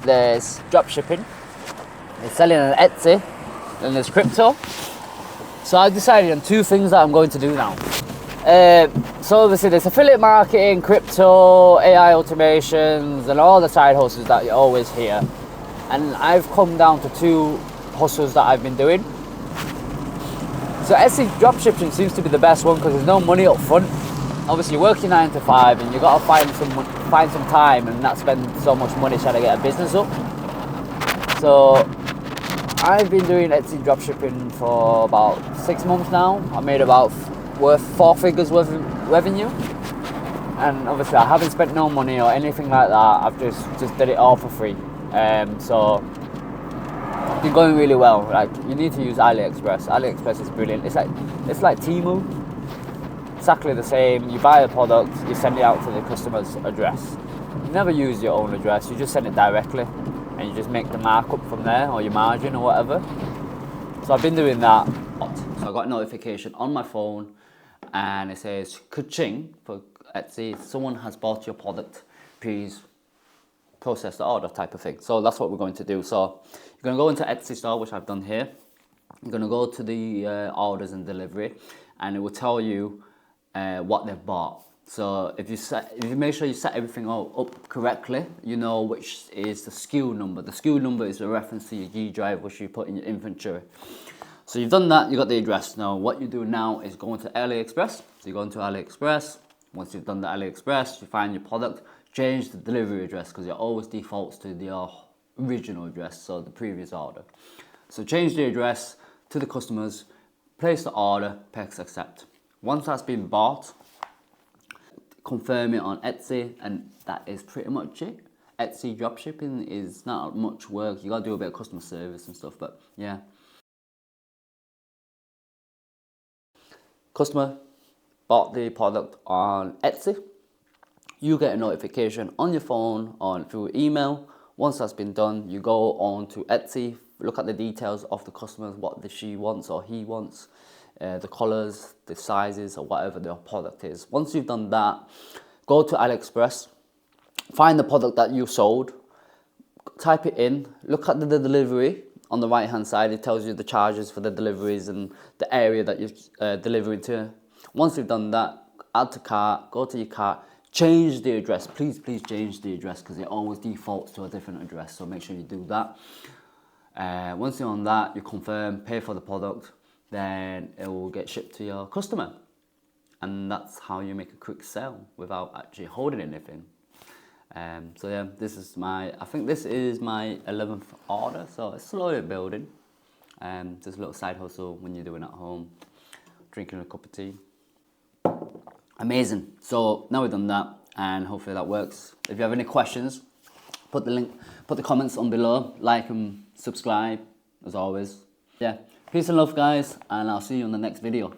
there's dropshipping, there's selling on Etsy, and there's crypto. So I've decided on 2 things that I'm going to do now. So obviously there's affiliate marketing, crypto, AI automations, and all the side hustles that you always hear. And I've come down to 2 hustles that I've been doing. So Etsy dropshipping seems to be the best one because there's no money up front. Obviously you're working 9 to 5 and you got to find some time and not spend so much money trying to get a business up. So I've been doing Etsy dropshipping for about 6 months now. I made about worth 4 figures worth of revenue, and obviously I haven't spent no money or anything like that. I've just did it all for free. So it's been going really well. Like, you need to use AliExpress. AliExpress is brilliant. It's like Temu. Exactly the same. You buy a product, you send it out to the customer's address. You never use your own address. You just send it directly, and you just make the markup from there, or your margin or whatever. So I've been doing that. So I got a notification on my phone and it says Ka-Ching for Etsy. Someone has bought your product, please process the order, type of thing. So that's what we're going to do. So you're going to go into Etsy store, which I've done here. You're going to go to the orders and delivery, and it will tell you what they've bought. So if you make sure you set everything up correctly, you know which is the SKU number. The SKU number is a reference to your G drive, which you put in your inventory. So you've done that, you got the address. Now what you do now is go into AliExpress. So you go into AliExpress. Once you've done the AliExpress, you find your product, change the delivery address because it always defaults to the original address, so the previous order. So change the address to the customers, place the order, press accept. Once that's been bought, confirm it on Etsy, and that is pretty much it. Etsy dropshipping is not much work. You gotta do a bit of customer service and stuff, but yeah. Customer bought the product on Etsy. You get a notification on your phone or through email. Once that's been done, you go on to Etsy, look at the details of the customer, what she wants or he wants, the colors, the sizes, or whatever their product is. Once you've done that, go to AliExpress, find the product that you sold, type it in, look at the delivery. On the right hand side, it tells you the charges for the deliveries and the area that you're delivering to. Once you've done that, add to cart, go to your cart, change the address. Please change the address because it always defaults to a different address, so make sure you do that. Once you're on that, you confirm, pay for the product, then it will get shipped to your customer. And that's how you make a quick sale without actually holding anything. So yeah, I think this is my 11th order, so it's slowly building. Just a little side hustle when you're doing at home, drinking a cup of tea. Amazing. So now we've done that, and hopefully that works. If you have any questions, put the comments on below, like and subscribe as always. Yeah, peace and love guys, and I'll see you in the next video.